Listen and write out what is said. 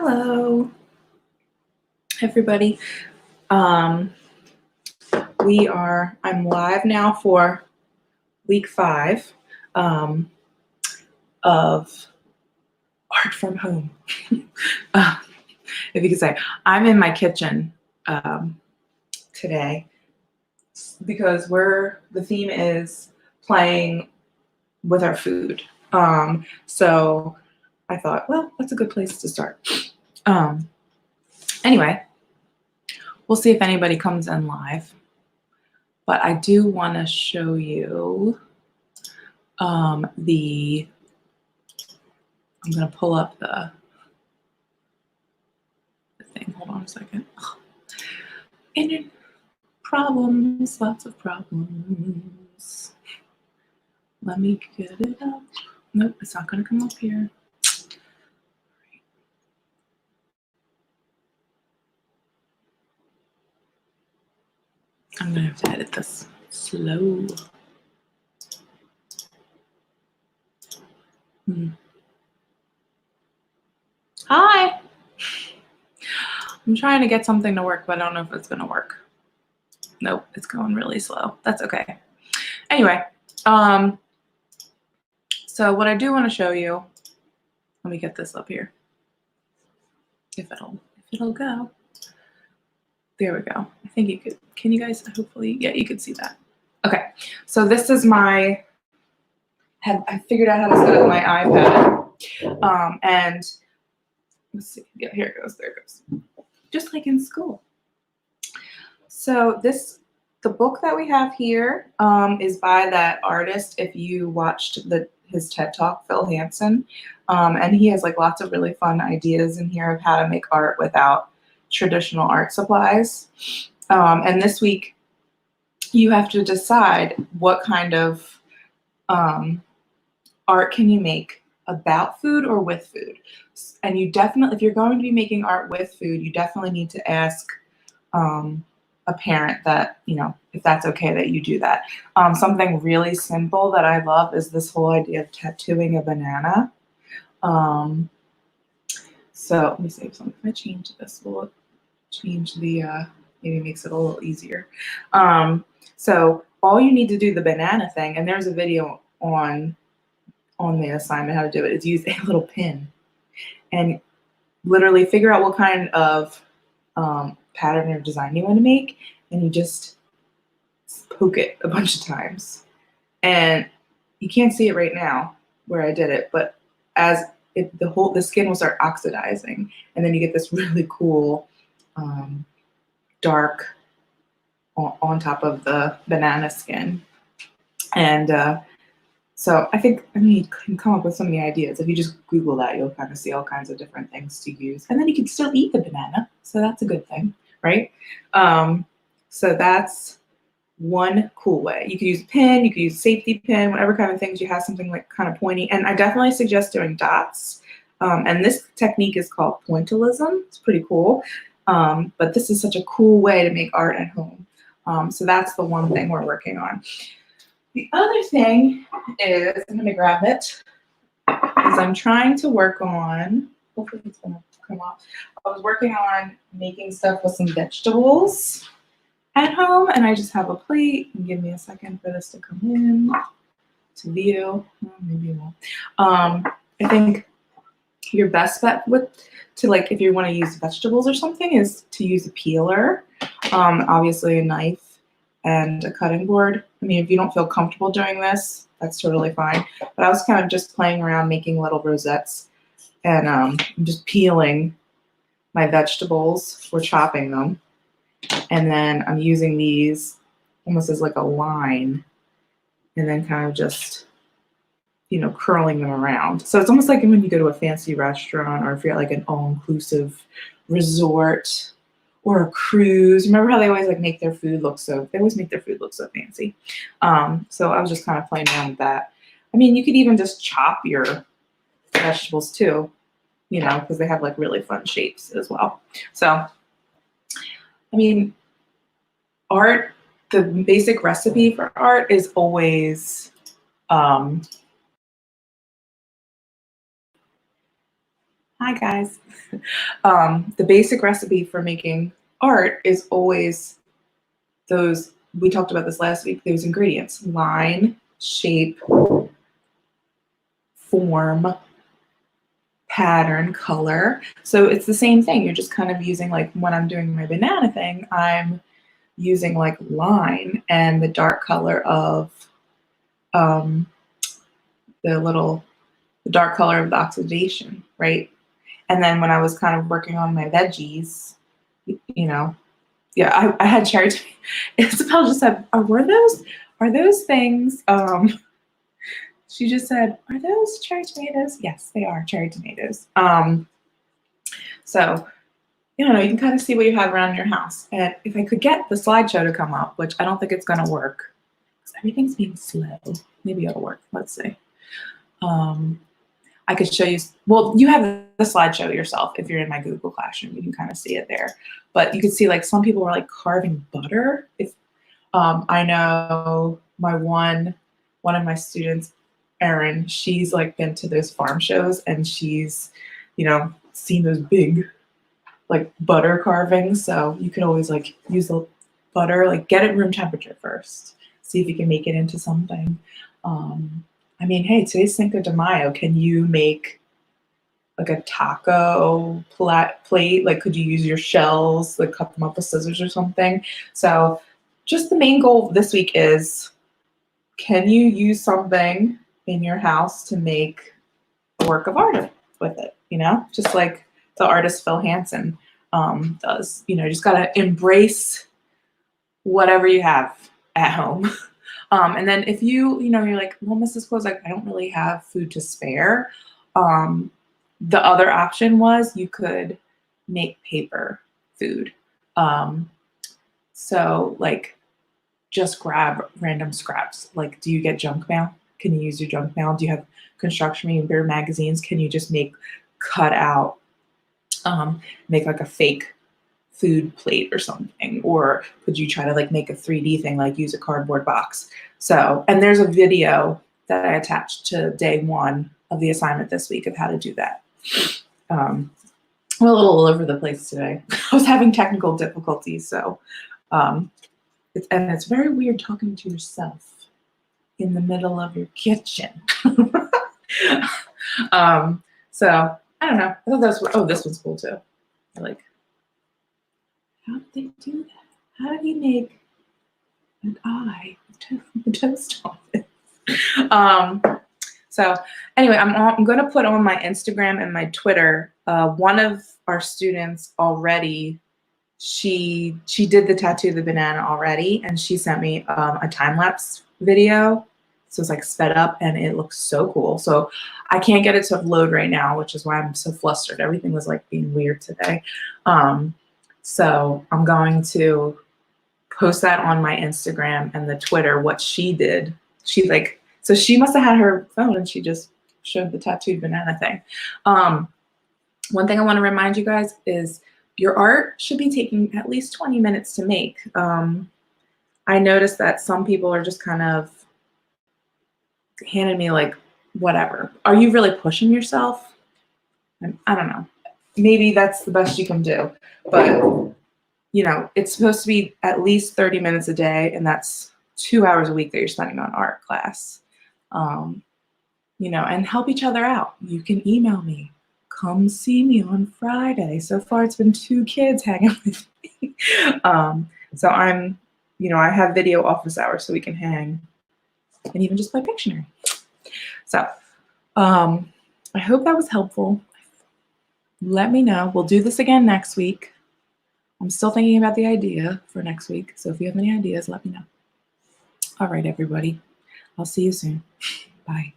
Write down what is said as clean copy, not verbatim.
Hello, everybody. I'm live now for week 5 of Art from Home. If you could say, I'm in my kitchen today because the theme is playing with our food. So I thought, well, that's a good place to start. Anyway, we'll see if anybody comes in live. But I do want to show you I'm going to pull up the thing. Hold on a second. And problems, lots of problems. Let me get it up. Nope, it's not going to come up here. I'm going to have to edit this slow. Hi. I'm trying to get something to work, but I don't know if it's going to work. Nope, it's going really slow. That's okay. Anyway, so what I do want to show you, let me get this up here. If it'll go. There we go. I think you could, can you guys hopefully, yeah, you could see that. Okay, so this is I figured out how to set up my iPad. And let's see, yeah, here it goes, there it goes. Just like in school. So the book that we have here is by that artist, if you watched his TED Talk, Phil Hansen. And he has like lots of really fun ideas in here of how to make art without traditional art supplies. And this week, you have to decide what kind of art can you make about food or with food. And you definitely, if you're going to be making art with food, you definitely need to ask a parent that, you know, if that's okay that you do that. Something really simple that I love is this whole idea of tattooing a banana. So let me see if I change this, will it change the, maybe makes it a little easier. So all you need to do the banana thing, and there's a video on the assignment how to do it, is use a little pin and literally figure out what kind of pattern or design you want to make, and you just poke it a bunch of times. And you can't see it right now where I did it, but as the skin will start oxidizing, and then you get this really cool dark on top of the banana skin. And so I think, you can come up with so many ideas. If you just Google that, you'll kind of see all kinds of different things to use. And then you can still eat the banana, so that's a good thing, right? So that's one cool way. You could use a pin, you could use a safety pin, whatever kind of things you have, something like kind of pointy. And I definitely suggest doing dots. And this technique is called pointillism. It's pretty cool. But this is such a cool way to make art at home. So that's the one thing we're working on. The other thing is, I'm going to grab it, is I'm trying to work on, hopefully it's going to come off. I was working on making stuff with some vegetables at home, and I just have a plate. Give me a second for this to come in to view. Well, maybe it won't. I think your best bet if you want to use vegetables or something is to use a peeler, obviously a knife and a cutting board. I mean, if you don't feel comfortable doing this, that's totally fine. But I was kind of just playing around making little rosettes, and I'm just peeling my vegetables or chopping them. And then I'm using these almost as like a line, and then kind of just, you know, curling them around. So it's almost like when you go to a fancy restaurant, or if you're at like an all-inclusive resort or a cruise. Remember how they always like make their food look so fancy. So I was just kind of playing around with that. I mean, you could even just chop your vegetables too, you know, because they have like really fun shapes as well. So, I mean, art, the basic recipe for art is always Hi guys. The basic recipe for making art is always those, we talked about this last week, those ingredients: line, shape, form, pattern, color. So it's the same thing. You're just kind of using, like when I'm doing my banana thing, I'm using like line and the dark color of um, the dark color of the oxidation, right? And then when I was kind of working on my veggies, you know, yeah, I had cherry tomatoes. Isabel just said, are those things? She just said, are those cherry tomatoes? Yes, they are cherry tomatoes. So, you know, you can kind of see what you have around your house. And if I could get the slideshow to come up, which I don't think it's going to work, because everything's being slow. Maybe it'll work. Let's see. I could show you, well, you have the slideshow yourself. If you're in my Google Classroom, you can kind of see it there. But you can see like some people were like carving butter. If I know one of my students, Erin, she's like been to those farm shows and she's, you know, seen those big like butter carvings. So you can always like use the butter, like get it room temperature first. See if you can make it into something. I mean, hey, today's Cinco de Mayo. Can you make like a taco plate? Like, could you use your shells, like cut them up with scissors or something? So just the main goal this week is, can you use something in your house to make a work of art with it? You know, just like the artist Phil Hansen does. You know, just got to embrace whatever you have at home. And then if you're like, well, Mrs. Close, like, I don't really have food to spare. The other option was you could make paper food. So like just grab random scraps. Like, do you get junk mail? Can you use your junk mail? Do you have construction paper magazines? Can you just cut out, make like a fake food plate or something? Or could you try to like make a 3D thing, like use a cardboard box? So, and there's a video that I attached to day 1 of the assignment this week of how to do that. I'm a little all over the place today. I was having technical difficulties, so it's very weird talking to yourself in the middle of your kitchen. So I don't know. I thought this one's cool too. Like, how did they do that? How did he make an eye with toast on it? So anyway, I'm going to put on my Instagram and my Twitter. One of our students already, she did the tattoo of the banana already, and she sent me a time-lapse video. So it's like sped up and it looks so cool. So I can't get it to load right now, which is why I'm so flustered. Everything was like being weird today. So I'm going to post that on my Instagram and the Twitter, what she did. So she must have had her phone and she just showed the tattooed banana thing. One thing I want to remind you guys is your art should be taking at least 20 minutes to make. I noticed that some people are just kind of handing me like, whatever. Are you really pushing yourself? I don't know. Maybe that's the best you can do. But, you know, it's supposed to be at least 30 minutes a day, and that's 2 hours a week that you're spending on art class. You know, and help each other out. You can email me. Come see me on Friday. So far, it's been 2 kids hanging with me. So I'm, you know, I have video office hours so we can hang and even just play Pictionary. So I hope that was helpful. Let me know. We'll do this again next week. I'm still thinking about the idea for next week. So if you have any ideas, let me know. All right, everybody. I'll see you soon. Bye.